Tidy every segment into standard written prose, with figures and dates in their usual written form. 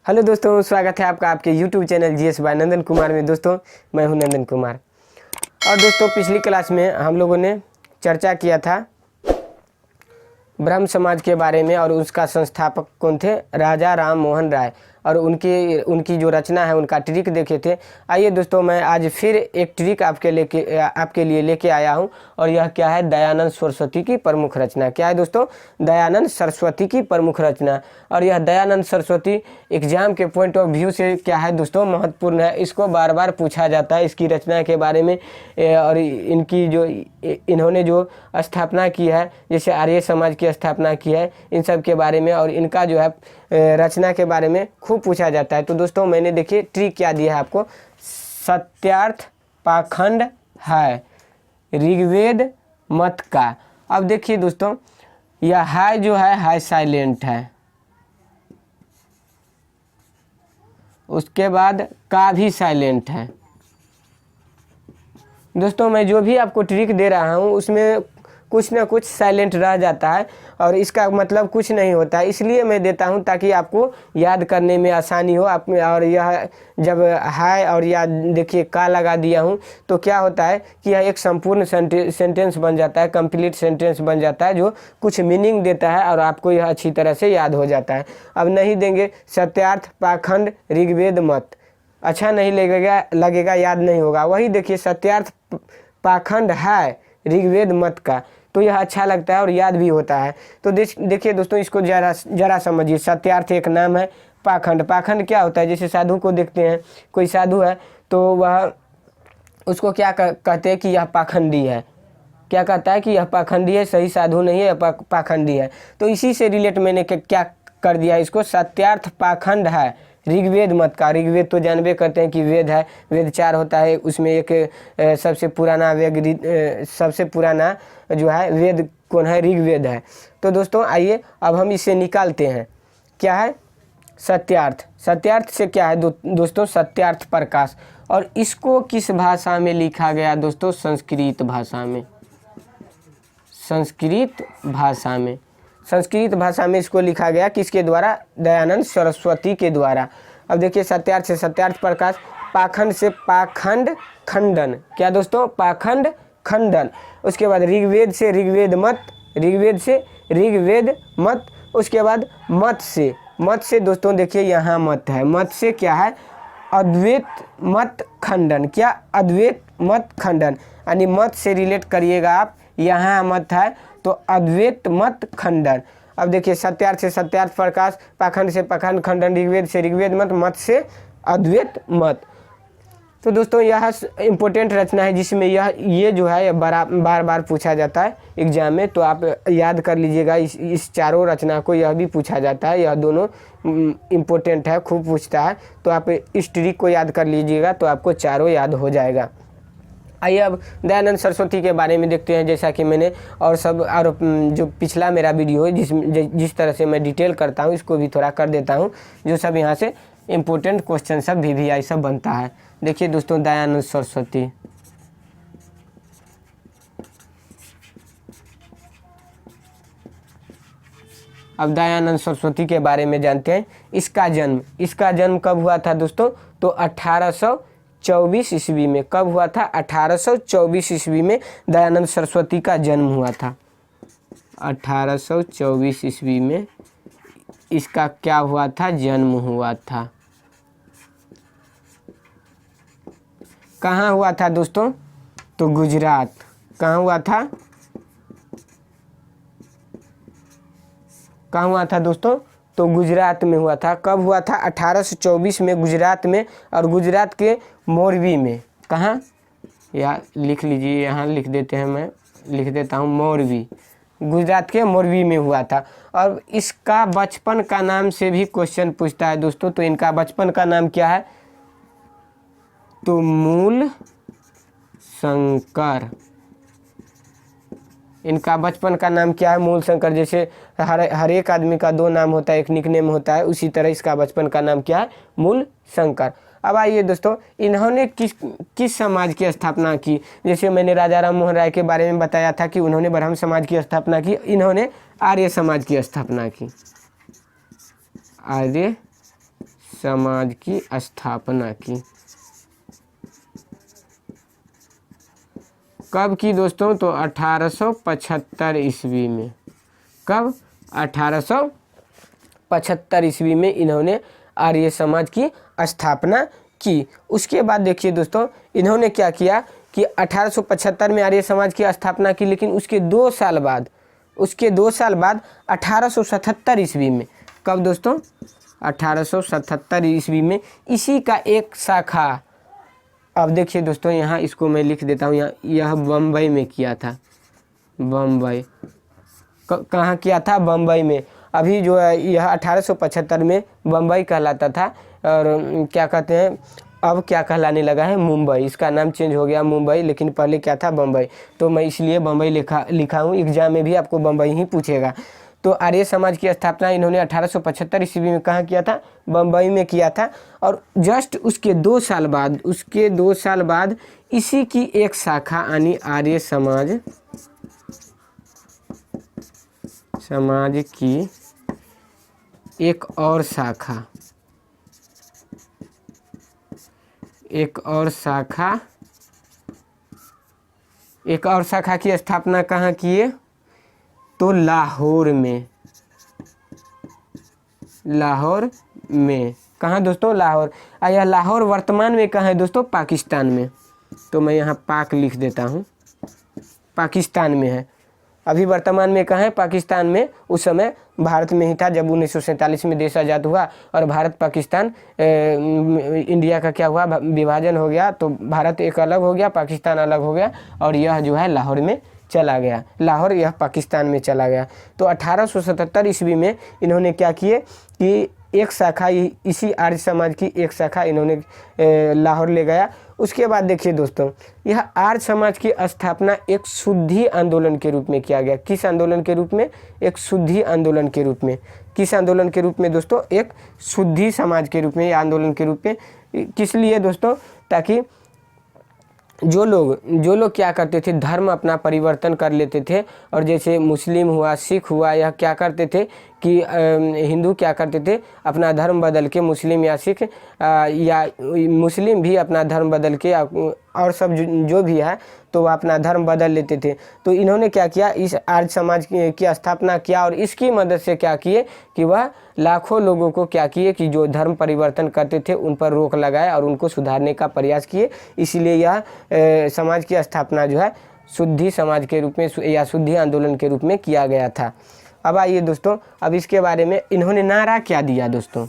Hello दोस्तों, स्वागत है आपका आपके YouTube चैनल जीएस बाय नंदन कुमार में। दोस्तों मैं हूं नंदन कुमार। और दोस्तों पिछली क्लास में हम लोगों ने चर्चा किया था ब्रह्म समाज के बारे में और उसका संस्थापक कौन थे, राजा राम मोहन राय। और उनकी जो रचना है उनका ट्रिक देखे थे। आइए दोस्तों, मैं आज फिर एक ट्रिक आपके लिए लेके आया हूं। और यह क्या है, दयानंद सरस्वती की प्रमुख रचना। क्या है दोस्तों, दयानंद सरस्वती की प्रमुख रचना। और यह दयानंद सरस्वती एग्जाम के पॉइंट ऑफ व्यू से क्या है दोस्तों, महत्वपूर्ण है। इसको बार बार पूछा जाता है इसकी रचना के बारे में। और इन्होंने जो स्थापना की है, जैसे आर्य समाज की स्थापना की है, इन सब के बारे में और इनका जो है रचना के बारे में खूब पूछा जाता है। तो दोस्तों मैंने देखिए ट्रिक क्या दिया है आपको, सत्यार्थ पाखंड है ऋग्वेद मत का। अब देखिए दोस्तों, यह हाय जो है हाय साइलेंट है, उसके बाद का भी साइलेंट है। दोस्तों मैं जो भी आपको ट्रिक दे रहा हूँ उसमें कुछ ना कुछ साइलेंट रह जाता है और इसका मतलब कुछ नहीं होता है, इसलिए मैं देता हूं ताकि आपको याद करने में आसानी हो। आप और यह जब हाय और या देखिए का लगा दिया हूं तो क्या होता है कि यह एक संपूर्ण सेंटेंस बन जाता है, कंप्लीट सेंटेंस बन जाता है, जो कुछ मीनिंग देता है और आपको यह अच्छी तरह से याद हो जाता है। अब नहीं देंगे सत्यार्थ पाखंड ऋग्वेद मत, अच्छा नहीं लगेगा, याद नहीं होगा। वही देखिए सत्यार्थ पाखंड है ऋग्वेद मत का, तो यह अच्छा लगता है और याद भी होता है। तो देखिए दोस्तों, इसको जरा समझिए। सत्यार्थ एक नाम है, पाखंड क्या होता है, जैसे साधु को देखते हैं, कोई साधु है तो वह उसको क्या कहते हैं कि यह पाखंडी है। क्या कहता है कि यह पाखंडी है, सही साधु नहीं है, पाखंडी है। तो इसी से रिलेट मैंने क्या कर दिया इसको, सत्यार्थ पाखंड है ऋग्वेद मत का। ऋग्वेद तो जानबे करते हैं कि वेद है, वेद 4 होता है, उसमें एक सबसे पुराना जो है वेद कौन है, ऋग्वेद है। तो दोस्तों आइए अब हम इसे निकालते हैं। क्या है सत्यार्थ से क्या है दोस्तों, सत्यार्थ प्रकाश। और इसको किस भाषा में लिखा गया दोस्तों, संस्कृत भाषा में इसको लिखा गया, किसके द्वारा, दयानंद सरस्वती के द्वारा। अब देखिए सत्यार्थ से सत्यार्थ प्रकाश, पाखंड से पाखंड खंडन। क्या दोस्तों, पाखंड खंडन। उसके बाद ऋग्वेद से ऋग्वेद मत। उसके बाद मत से दोस्तों देखिए यहाँ मत है, मत से क्या है, अद्वैत मत खंडन। क्या, अद्वैत मत खंडन, यानी मत से रिलेट करिएगा आप, यहाँ मत है तो अद्वैत मत खंडन। अब देखिए सत्यार्थ से सत्यार्थ प्रकाश, पाखंड से पाखंड खंडन, ऋग्वेद से ऋग्वेद मत, मत से अद्वैत मत। तो दोस्तों यह इम्पोर्टेंट रचना है जिसमें ये जो है बार बार पूछा जाता है एग्जाम में, तो आप याद कर लीजिएगा। इस चारों रचना को यह भी पूछा जाता है, यह दोनों इम्पोर्टेंट है, खूब पूछता है। तो आप इस ट्रिक को याद कर लीजिएगा तो आपको चारों याद हो जाएगा। आइए अब दयानंद सरस्वती के बारे में देखते हैं। जैसा कि मैंने और जो पिछला मेरा वीडियो है जिस तरह से मैं डिटेल करता हूँ, इसको भी थोड़ा कर देता हूँ, जो सब यहाँ से इम्पोर्टेंट क्वेश्चन सब VVI सब बनता है। देखिए दोस्तों, दयानंद सरस्वती, अब दयानंद सरस्वती के बारे में जानते हैं। इसका जन्म कब हुआ था दोस्तों, तो 1824 ईस्वी में। कब हुआ था, 1824 ईस्वी में दयानंद सरस्वती का जन्म हुआ था। 1824 ईस्वी में इसका क्या हुआ था, जन्म हुआ था। कहाँ हुआ था दोस्तों, तो गुजरात। कहाँ हुआ था दोस्तों, तो गुजरात में हुआ था। कब हुआ था, 1824 में गुजरात में, और गुजरात के मोरबी में। कहाँ, या लिख लीजिए, यहाँ लिख देते हैं, मैं लिख देता हूँ मोरबी, गुजरात के मोरबी में हुआ था। और इसका बचपन का नाम से भी क्वेश्चन पूछता है दोस्तों, तो इनका बचपन का नाम क्या है, तो मूल शंकर। इनका बचपन का नाम क्या है, मूल शंकर। जैसे हर एक आदमी का 2 नाम होता है, एक निकनेम होता है, उसी तरह इसका बचपन का नाम क्या है, मूल शंकर। अब आइए दोस्तों, इन्होंने किस समाज की स्थापना की। जैसे मैंने राजा राम मोहन राय के बारे में बताया था कि उन्होंने ब्रह्म समाज की स्थापना की, इन्होंने आर्य समाज की स्थापना की। आर्य समाज की स्थापना की। कब की दोस्तों? तो 1875 ईस्वी में। कब? 1875 ईस्वी में इन्होंने आर्य समाज की स्थापना की। उसके बाद देखिए दोस्तों, इन्होंने क्या किया कि 1875 में आर्य समाज की स्थापना की, लेकिन उसके 2 साल बाद 1877 ईस्वी में, कब दोस्तों? 1877 ईस्वी में इसी का एक शाखा, अब देखिए दोस्तों यहाँ इसको मैं लिख देता हूँ, यह बम्बई में किया था। बम्बई कहाँ किया था? बम्बई में। अभी जो है यह 1875 में बम्बई कहलाता था, और क्या कहते हैं, अब क्या कहलाने लगा है? मुंबई। इसका नाम चेंज हो गया मुंबई, लेकिन पहले क्या था? बम्बई। तो मैं इसलिए बम्बई लिखा हूँ, एग्जाम में भी आपको बम्बई ही पूछेगा। तो आर्य समाज की स्थापना इन्होंने 1875 ईस्वी में कहाँ किया था? बम्बई में किया था। और जस्ट उसके 2 साल बाद इसी की एक शाखा यानी आर्य समाज की एक और शाखा की स्थापना कहाँ किए? तो लाहौर में। कहाँ दोस्तों? लाहौर। यह लाहौर वर्तमान में कहाँ है दोस्तों? पाकिस्तान में। तो मैं यहाँ पाक लिख देता हूँ, पाकिस्तान में है। अभी वर्तमान में कहाँ है? पाकिस्तान में। उस समय भारत में ही था जब 1947 में देश आज़ाद हुआ और भारत पाकिस्तान इंडिया का क्या हुआ? विभाजन हो गया। तो भारत एक अलग हो गया, पाकिस्तान अलग हो गया, और यह जो है लाहौर में चला गया। लाहौर यह पाकिस्तान में चला गया। तो 1877 ईस्वी में इन्होंने क्या किए कि एक शाखा, इसी आर्य समाज की एक शाखा इन्होंने लाहौर ले गया। उसके बाद देखिए दोस्तों, यह आर्य समाज की स्थापना एक शुद्धि आंदोलन के रूप में किया गया। किस आंदोलन के रूप में? एक शुद्धि आंदोलन के रूप में। किस आंदोलन के रूप में दोस्तों? एक शुद्धि समाज के रूप में, आंदोलन के रूप में। किस लिए दोस्तों? ताकि जो लोग क्या करते थे, धर्म अपना परिवर्तन कर लेते थे, और जैसे मुस्लिम हुआ, सिख हुआ, यह क्या करते थे कि हिंदू क्या करते थे, अपना धर्म बदल के, मुस्लिम या सिख या मुस्लिम भी अपना धर्म बदल के, और सब जो भी है तो वह अपना धर्म बदल लेते थे। तो इन्होंने क्या किया? इस आर्य समाज की स्थापना किया, और इसकी मदद से क्या किए कि वह लाखों लोगों को क्या किए कि जो धर्म परिवर्तन करते थे उन पर रोक लगाए और उनको सुधारने का प्रयास किए। इसलिए यह समाज की स्थापना जो है शुद्धि समाज के रूप में या शुद्धि आंदोलन के रूप में किया गया था। अब आइए दोस्तों, अब इसके बारे में इन्होंने नारा क्या दिया दोस्तों?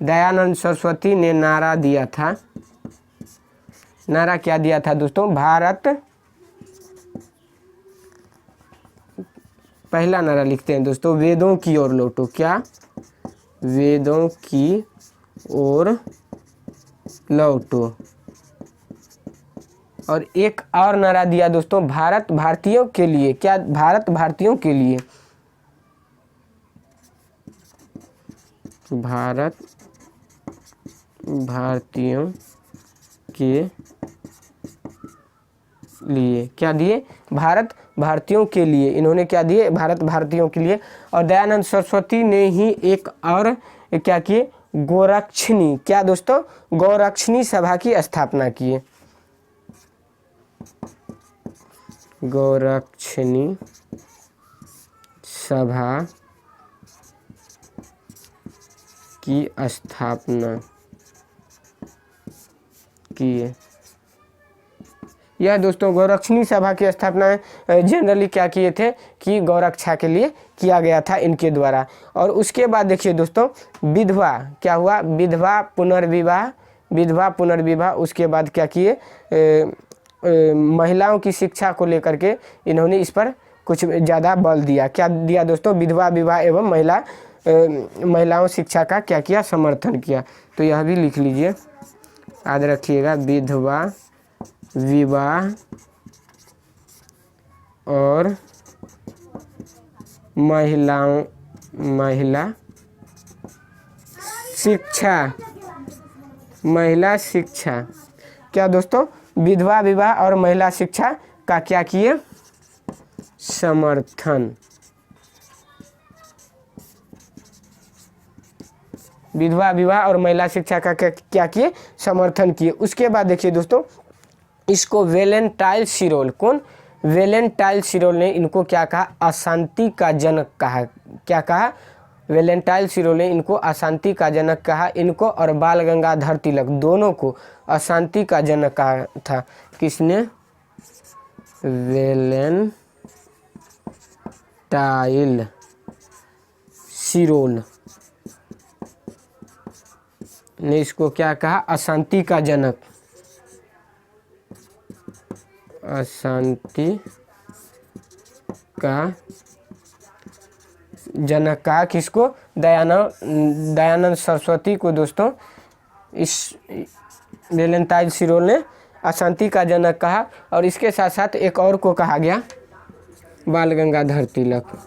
दयानंद सरस्वती ने नारा दिया था। नारा क्या दिया था दोस्तों? भारत, पहला नारा लिखते हैं दोस्तों, वेदों की ओर लौटो। क्या? वेदों की ओर लौटो। और एक और नारा दिया दोस्तों, भारत भारतीयों के लिए। क्या? भारत भारतीयों के लिए। भारत भारतीयों के लिए। क्या दिए? भारत भारतीयों के लिए। इन्होंने क्या दिए? भारत भारतीयों के लिए। और दयानंद सरस्वती ने ही एक और क्या किए? गोरक्षणी। क्या दोस्तों? गोरक्षणी सभा की स्थापना किए। गोरक्षणी सभा की स्थापना किए। यह दोस्तों गोरक्षणी सभा की स्थापना जनरली क्या किए थे कि गौरक्षा के लिए किया गया था इनके द्वारा। और उसके बाद देखिए दोस्तों, विधवा क्या हुआ? विधवा पुनर्विवाह। उसके बाद क्या किए? महिलाओं की शिक्षा को लेकर के इन्होंने इस पर कुछ ज़्यादा बल दिया। क्या दिया दोस्तों? विधवा विवाह एवं महिलाओं शिक्षा का क्या किया? समर्थन किया। तो यह भी लिख लीजिए, याद रखिएगा, विधवा विवाह और महिला शिक्षा। क्या दोस्तों? विधवा विवाह और महिला शिक्षा का क्या किए? समर्थन। विधवा विवाह और महिला शिक्षा का क्या किए, समर्थन किए। उसके बाद देखिए दोस्तों, इसको वेलेंटाइन सिरोल, कौन, वेलेंटाइन सिरोल ने इनको क्या कहा, अशांति का जनक कहा। क्या कहा, वेलेंटाइन सिरोल ने इनको अशांति का जनक कहा। इनको और बाल गंगाधर तिलक दोनों को अशांति का जनक कहा था। किसने, वेलेंटाइन सिरोल ने इसको क्या कहा, अशांति का जनक, अशांति का जनक कहा। किसको, दयानंद सरस्वती को दोस्तों इस वेलेंटाइन सिरोल ने अशांति का जनक कहा। और इसके साथ साथ एक और को कहा गया, बाल गंगाधर तिलक।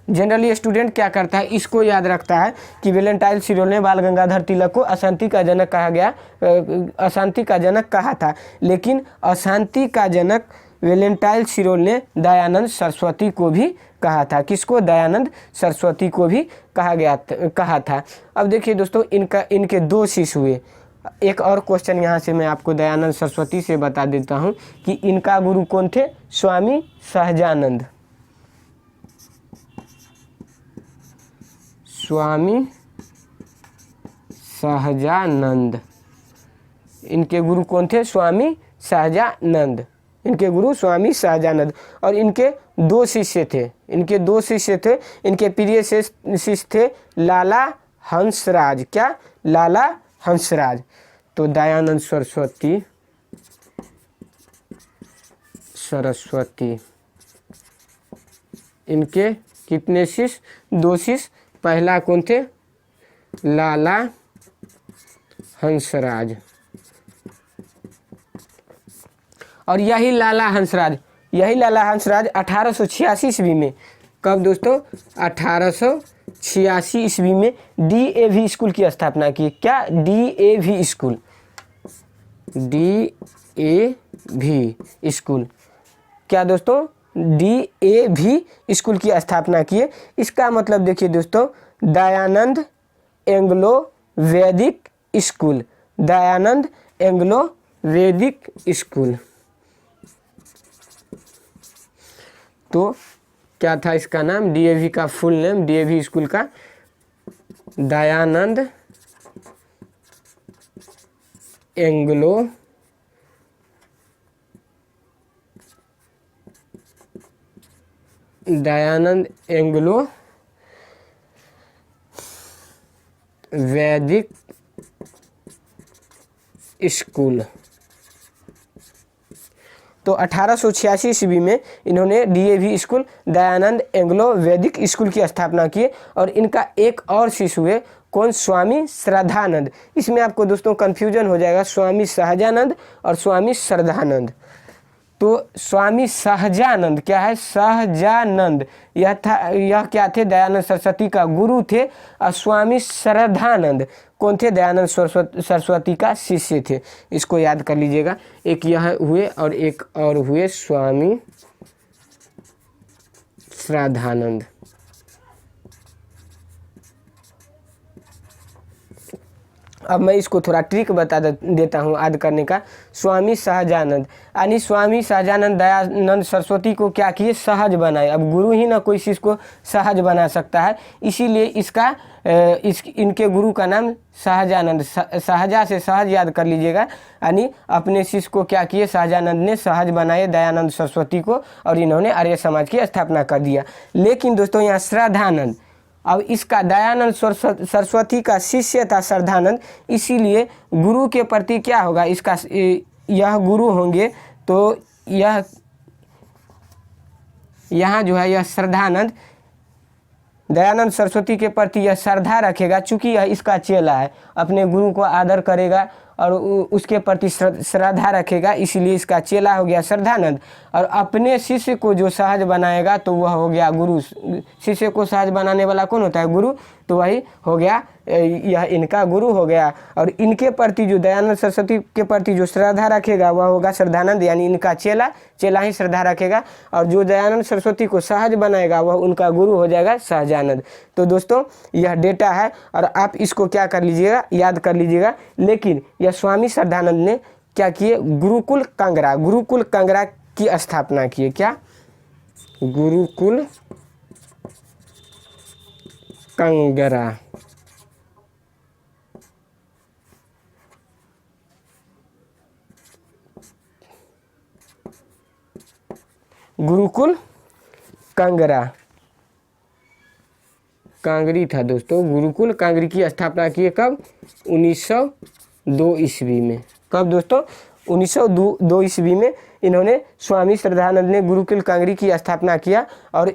जनरली स्टूडेंट क्या करता है, इसको याद रखता है कि वेलेंटाइन सिरोल ने बाल गंगाधर तिलक को अशांति का जनक कहा गया, अशांति का जनक कहा था। लेकिन अशांति का जनक वेलेंटाइन सिरोल ने दयानंद सरस्वती को भी कहा था। किसको, दयानंद सरस्वती को भी कहा था। अब देखिए दोस्तों, इनके दो शिष्य हुए। एक और क्वेश्चन यहाँ से मैं आपको दयानंद सरस्वती से बता देता हूँ कि इनका गुरु कौन थे, स्वामी सहजानंद। स्वामी सहजानंद, इनके गुरु कौन थे, स्वामी सहजानंद। इनके गुरु स्वामी सहजानंद। और इनके दो शिष्य थे, इनके प्रिय शिष्य थे लाला हंसराज। क्या, लाला हंसराज। तो दयानंद सरस्वती इनके कितने शिष्य, दो शिष्य। पहला कौन थे, लाला हंसराज। और यही लाला हंसराज 1886 ईस्वी में, कब दोस्तों, 1886 ईस्वी में DAV स्कूल की स्थापना की। क्या, DAV स्कूल, DAV स्कूल। क्या दोस्तों, DAV स्कूल की स्थापना किए। इसका मतलब देखिए दोस्तों, दयानंद एंग्लो वैदिक स्कूल, दयानंद एंग्लो वैदिक स्कूल। तो क्या था इसका नाम, DAV का फुल नेम, DAV स्कूल का दयानंद एंग्लो वैदिक स्कूल। तो 1886 ईस्वी में इन्होंने DAV स्कूल, दयानंद एंग्लो वैदिक स्कूल की स्थापना की। और इनका एक और शिष्य हुए, कौन, स्वामी श्रद्धानंद। इसमें आपको दोस्तों कंफ्यूजन हो जाएगा, स्वामी सहजानंद और स्वामी श्रद्धानंद। तो स्वामी सहजानंद क्या है, सहजानंद यह क्या थे, दयानंद सरस्वती का गुरु थे। और स्वामी श्रद्धानंद कौन थे, दयानंद सरस्वती का शिष्य थे। इसको याद कर लीजिएगा। एक यह हुए और एक और हुए स्वामी श्रद्धानंद। अब मैं इसको थोड़ा ट्रिक बता देता हूँ याद करने का। स्वामी सहजानंद यानी स्वामी सहजानंद दयानंद सरस्वती को क्या किए, सहज बनाए। अब गुरु ही ना कोई शिष्य को सहज बना सकता है, इसीलिए इनके गुरु का नाम सहजानंद, सहजा से सहज याद कर लीजिएगा। यानी अपने शिष्य को क्या किए, सहजानंद ने सहज बनाए दयानंद सरस्वती को, और इन्होंने आर्य समाज की स्थापना कर दिया। लेकिन दोस्तों यहाँ श्रद्धानंद, अब इसका दयानंद सरस्वती का शिष्य था श्रद्धानंद, इसीलिए गुरु के प्रति क्या होगा, इसका यह गुरु होंगे तो यहाँ जो है यह श्रद्धानंद दयानंद सरस्वती के प्रति यह श्रद्धा रखेगा। चूँकि यह इसका चेला है, अपने गुरु को आदर करेगा और उसके प्रति श्रद्धा रखेगा, इसीलिए इसका चेला हो गया श्रद्धानंद। और अपने शिष्य को जो सहज बनाएगा तो वह हो गया गुरु। शिष्य को सहज बनाने वाला कौन होता है, गुरु। तो वही हो गया यह इनका गुरु हो गया, और इनके प्रति जो दयानंद सरस्वती के प्रति जो श्रद्धा रखेगा वह होगा श्रद्धानंद, यानी इनका चेला, चेला ही श्रद्धा रखेगा, और जो दयानंद सरस्वती को सहज बनाएगा वह उनका गुरु हो जाएगा सहजानंद। तो दोस्तों यह डेटा है और आप इसको क्या कर लीजिएगा, याद कर लीजिएगा। लेकिन यह स्वामी श्रद्धानंद ने क्या किए, गुरुकुल कांगड़ा की स्थापना किए। क्या, गुरुकुल कांगड़ा। गुरुकुल कांगड़ा, कांगड़ी था दोस्तों। गुरुकुल कांगड़ी की स्थापना किए कब, 1902 ईस्वी में। कब दोस्तों, 1902 ईस्वी में इन्होंने स्वामी श्रद्धानंद ने गुरुकुल कांगड़ी की स्थापना किया, और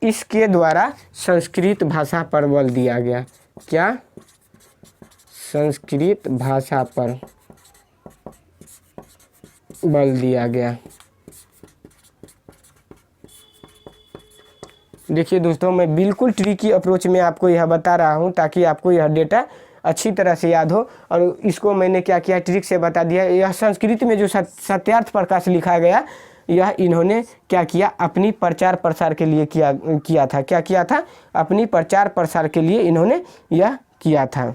इसके द्वारा संस्कृत भाषा पर बल दिया गया। क्या, संस्कृत भाषा पर बल दिया गया। देखिए दोस्तों, मैं बिल्कुल ट्रिकी अप्रोच में आपको यह बता रहा हूं ताकि आपको यह डेटा अच्छी तरह से याद हो, और इसको मैंने क्या किया, ट्रिक से बता दिया। यह संस्कृत में जो सत्यार्थ प्रकाश लिखा गया, यह इन्होंने क्या किया, अपनी प्रचार प्रसार के लिए किया था। क्या किया था, अपनी प्रचार प्रसार के लिए इन्होंने यह किया था।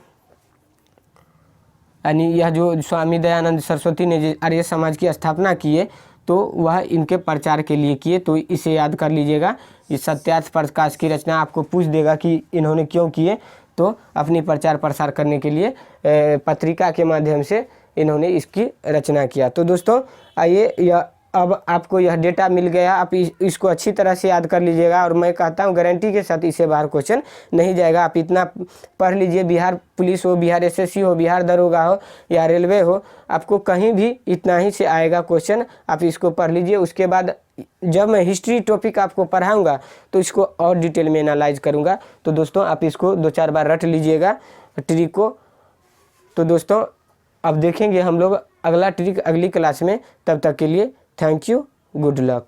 यानी यह जो स्वामी दयानंद सरस्वती ने जो आर्य समाज की स्थापना किए, तो वह इनके प्रचार के लिए किए। तो इसे याद कर लीजिएगा। इस सत्यार्थ प्रकाश की रचना आपको पूछ देगा कि इन्होंने क्यों किए, तो अपनी प्रचार प्रसार करने के लिए पत्रिका के माध्यम से इन्होंने इसकी रचना किया। तो दोस्तों आइए, यह अब आपको यह डेटा मिल गया, आप इसको अच्छी तरह से याद कर लीजिएगा, और मैं कहता हूँ गारंटी के साथ इससे बाहर क्वेश्चन नहीं जाएगा। आप इतना पढ़ लीजिए, बिहार पुलिस हो, बिहार एसएससी हो, बिहार दरोगा हो या रेलवे हो, आपको कहीं भी इतना ही से आएगा क्वेश्चन। आप इसको पढ़ लीजिए। उसके बाद जब मैं हिस्ट्री टॉपिक आपको पढ़ाऊँगा तो इसको और डिटेल में एनालाइज करूँगा। तो दोस्तों आप इसको 2-4 बार रट लीजिएगा ट्रिक को। तो दोस्तों अब देखेंगे हम लोग अगला ट्रिक अगली क्लास में। तब तक के लिए थैंक यू, गुड लक।